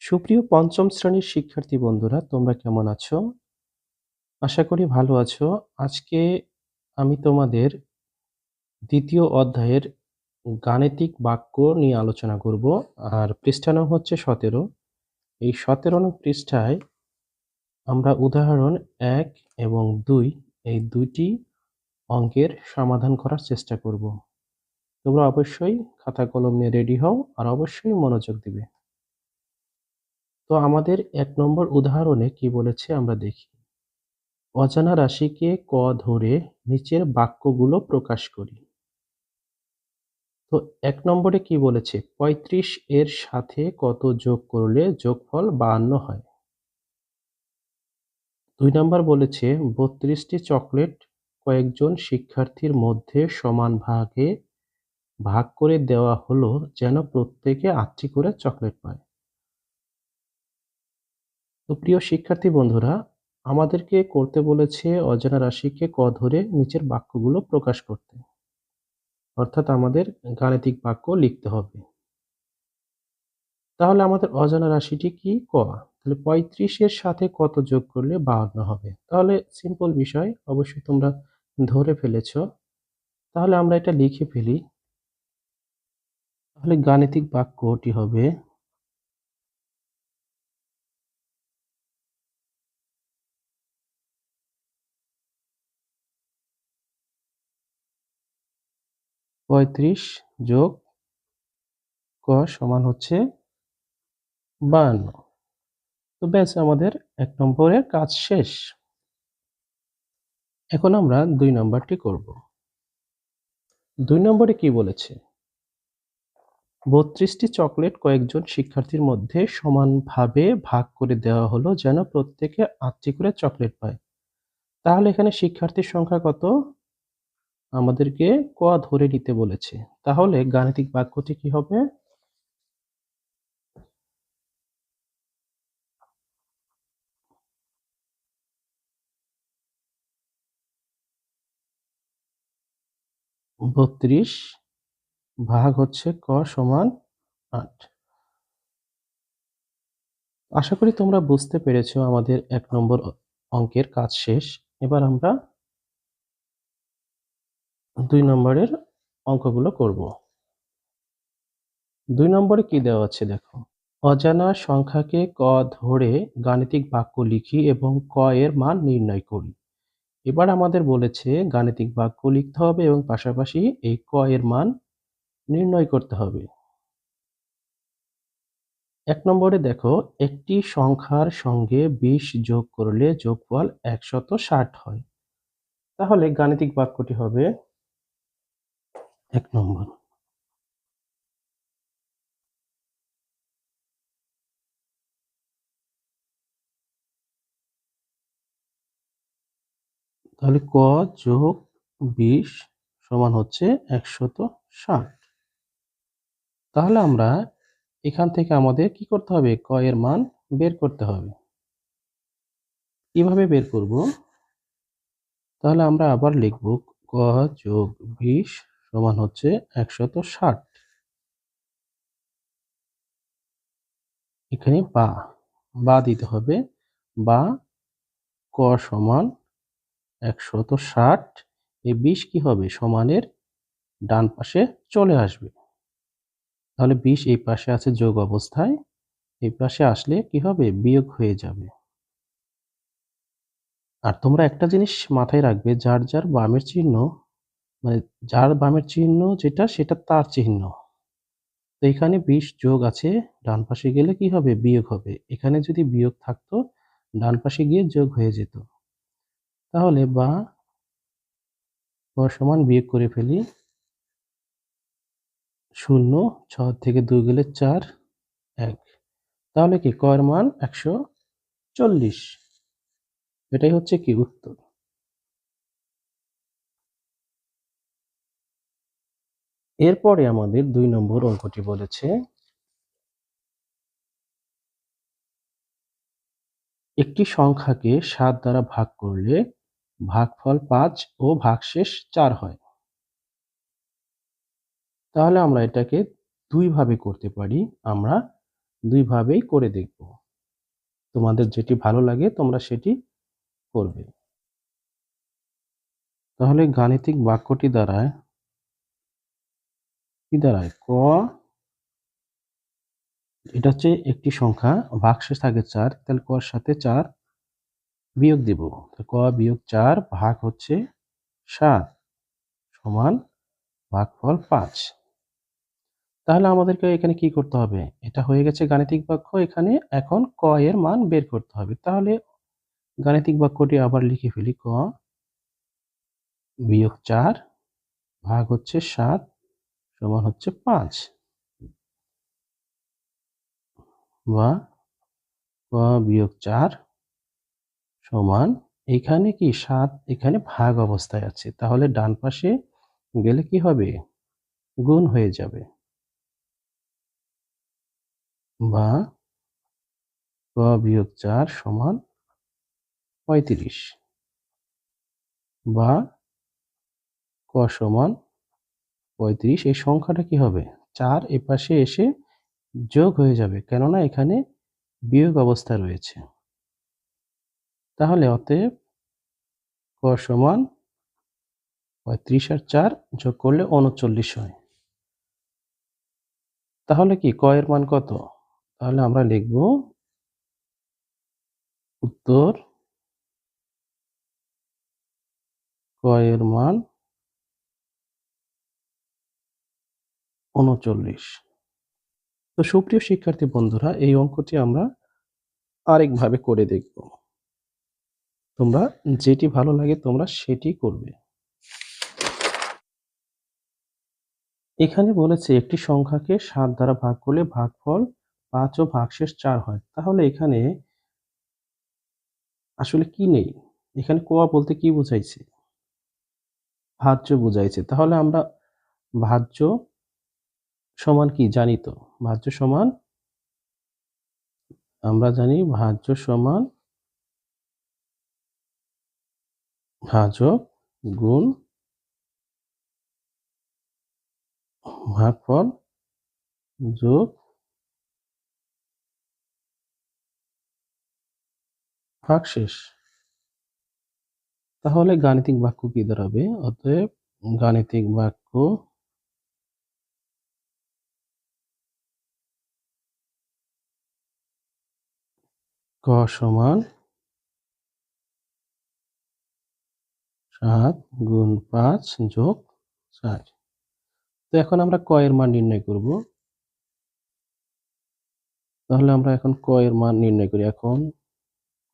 সুপ্রিয় পঞ্চম শ্রেণীর শিক্ষার্থী বন্ধুরা, তোমরা কেমন আছো? আশা করি ভালো আছো। আজকে আমি তোমাদের ২য় অধ্যায়ের গাণিতিক বাক্য নিয়ে আলোচনা করব। আর পৃষ্ঠা নং হচ্ছে ১৭। এই ১৭ নং পৃষ্ঠায় আমরা উদাহরণ ১ এবং ২ এই ২ টি অঙ্কের সমাধান করার চেষ্টা করব। তোমরা অবশ্যই খাতা কলম নিয়ে রেডি হও আর অবশ্যই মনোযোগ দিবে। তো আমাদের ১ নম্বর উদাহরণে কি বলেছে আমরা দেখি। অজানা রাশিকে ক ধরে নিচের বাক্যগুলো প্রকাশ করি। তো ১ নম্বরে কি বলেছে? ৩৫ এর সাথে কত যোগ করলে যোগফল ৫২ হয়? ২ নাম্বার বলেছে ৩২ টি চকলেট কয়েকজন শিক্ষার্থীর মধ্যে সমান ভাগে ভাগ করে দেওয়া হলো যেন প্রত্যেকে ৮টি করে চকলেট পায়। তো প্রিয় শিক্ষার্থী বন্ধুরা, আমাদেরকে করতে বলেছে অজানা রাশিকে ক ধরে নিচের বাক্যগুলো প্রকাশ করতে। অর্থাৎ আমাদের গাণিতিক বাক্য লিখতে হবে। তাহলে আমাদের অজানা রাশিটি কি? ক। তাহলে ৩৫ এর সাথে কত যোগ করলে ৫২ হবে? তাহলে সিম্পল বিষয়, অবশ্যই তোমরা ধরে ফেলেছো। তাহলে আমরা এটা লিখে ফেলি। তাহলে গাণিতিক বাক্যটি হবে ৩৫ যোগ ক সমান হচ্ছে ৫২। তো ব্যাস, আমাদের ১ নম্বরের কাজ শেষ। এখন আমরা ২ নাম্বারটি করব। ২ নম্বরে কি বলেছে? ৩২ টি চকলেট কয়েকজন শিক্ষার্থীর মধ্যে সমানভাবে ভাগ করে দেওয়া হলো যেন প্রত্যেকে ৮টি করে চকলেট পায়। তাহলে এখানে শিক্ষার্থীর সংখ্যা কত? আমাদেরকে ক ধরে নিতে বলেছে। তাহলে গাণিতিক বাক্যটি কি হবে? বত্রিশ ভাগ হচ্ছে ক সমান ৮। আশা করি তোমরা বুঝতে পেরেছো আমাদের ১ নম্বর অঙ্কের কাজ শেষ। এবার আমরা ২ নম্বরের অঙ্কগুলো করব। ২ নম্বরে কি দেওয়া আছে দেখো। অজানা সংখ্যাকে ক ধরে গাণিতিক বাক্য লিখি এবং ক এর মান নির্ণয় করি। এবার আমাদের বলেছে গাণিতিক বাক্য লিখতে হবে এবং পাশাপাশি এই ক এর মান নির্ণয় করতে হবে। ১ নম্বরে দেখো, একটি সংখ্যার সঙ্গে ২০ যোগ করলে যোগফল ১৬০ হয়। তাহলে গাণিতিক বাক্যটি হবে ১ নম্বর। তাহলে ক যোগ ২০ সমান হচ্ছে ১৬০। তাহলে আমরা এখান থেকে আমাদের কি করতে হবে? ক এর মান বের করতে হবে। কিভাবে বের করব? তাহলে আমরা আবার লিখব ক যোগ ২০ সমান হচ্ছে ১৬০। এখানে বা দিতে হবে। বা ক সমান ১৬০। এই ২০ কি হবে? সমানের ডান পাশে চলে আসবে। তাহলে ২০ এই পাশে আছে যোগ অবস্থায়। এই পাশে আসলে কি হবে? বিয়োগ হয়ে যাবে। আর তোমরা একটা জিনিস মাথায় রাখবে, যার যার বামের চিহ্ন, মানে যার বামের চিহ্ন যেটা সেটা তার চিহ্ন। তো এখানে ২০ যোগ আছে, ডান পাশে গেলে কি হবে? বিয়োগ হবে। এখানে যদি বিয়োগ থাকতো, ডান পাশে গিয়ে যোগ হয়ে যেত। তাহলে বা ক সমান বিয়োগ করে ফেলি। ০, ৬ থেকে ২ গেলে ৪, ১। তাহলে কি ক এর মান ১৪০। এটাই হচ্ছে কি উত্তর। এরপরে আমাদের ২ নম্বর অঙ্কটি বলেছে, একটি সংখ্যাকে ৭ দ্বারা ভাগ করলে ভাগফল ৫ ও ভাগশেষ ৪ হয়। তাহলে আমরা এটাকে ২ ভাবে করতে পারি। আমরা দুইভাবেই করে দেখব। তোমাদের যেটি ভালো লাগে তোমরা সেটি করবে। তাহলে গাণিতিক বাক্যটি দাঁড়ায় কি দাঁড়ায়? ক, এটা হচ্ছে একটি সংখ্যা, ভাগশেষ থাকে 4, তাহলে ক এর সাথে 4 বিয়োগ দিব। ক বিয়োগ 4 ভাগ হচ্ছে 7 সমান ভাগফল 5। তাহলে আমাদেরকে এখানে কি করতে হবে? এটা হয়ে গেছে গাণিতিক বাক্য, এখানে এখন ক এর মান বের করতে হবে। তাহলে গাণিতিক বাক্যটি আবার লিখে ফেলি। ক বিয়োগ 4 ভাগ হচ্ছে 7 সমান হচ্ছে 5, বা ক বিয়োগ 4 সমান, এখানে কি 7 এখানে ভাগ অবস্থায় আছে, তাহলে ডান পাশে গেলে কি হবে? গুণ হয়ে যাবে। বা ক বিয়োগ 4 সমান 35, বা ক সমান 35। এই সংখ্যাটা কি হবে? 4 এপাশে এসে যোগ হয়ে যাবে, কেননা এখানে বিয়োগ অবস্থা রয়েছে। তাহলে অতএব ক সমান 35 আর 4 যোগ করলে 39 হয়। তাহলে কি ক এর মান কত? তাহলে আমরা লিখব উত্তর ক এর মান 39। তো সুপ্রিয় শিক্ষার্থী বন্ধুরা, এই অঙ্কটি আমরা আরেকভাবে করে দেখব। তোমরা যেটি ভালো লাগে তোমরা সেটি করবে। এখানে বলেছে একটি সংখ্যাকে 7 দ্বারা ভাগ করলে ভাগফল 5 ও ভাগশেষ 4 হয়। তাহলে এখানে আসলে কি নেই? এখানে ক বলতে কি বুঝাইছে? ভাজ্য বুঝাইছে। তাহলে আমরা ভাজ্য সমান কি জানি তো? ভাজ্য সমান, আমরা জানি ভাজ্য সমান ভাজক গুণ ভাগফল যোগ ভাগশেষ। তাহলে গাণিতিক বাক্য কি দাঁড়াবে? অতএব গাণিতিক বাক্য ক সমান 7 গুণ 5 যোগ 4। তো এখন আমরা ক এর মান নির্ণয় করব। তাহলে আমরা এখন ক এর মান নির্ণয় করি। এখন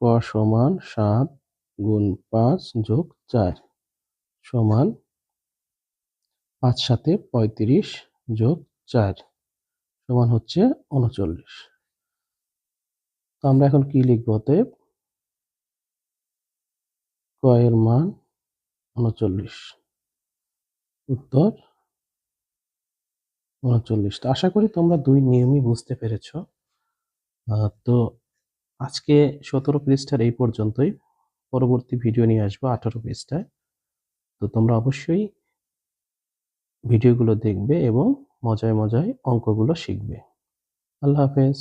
ক সমান 7 গুণ 5 যোগ 4 সমান 5 সাথে 35 যোগ 4 সমান হচ্ছে 39। তো আমরা এখন কি লিখব? অতএব ক এর মান 39, উত্তর 39। তো আশা করি তোমরা দুই নিয়মই বুঝতে পেরেছ। তো আজকে 17 পৃষ্ঠার এই পর্যন্তই। পরবর্তী ভিডিও নিয়ে আসবো 18 পৃষ্ঠায়। তো তোমরা অবশ্যই ভিডিওগুলো দেখবে এবং মজায় মজায় অঙ্কগুলো শিখবে। আল্লাহ হাফেজ।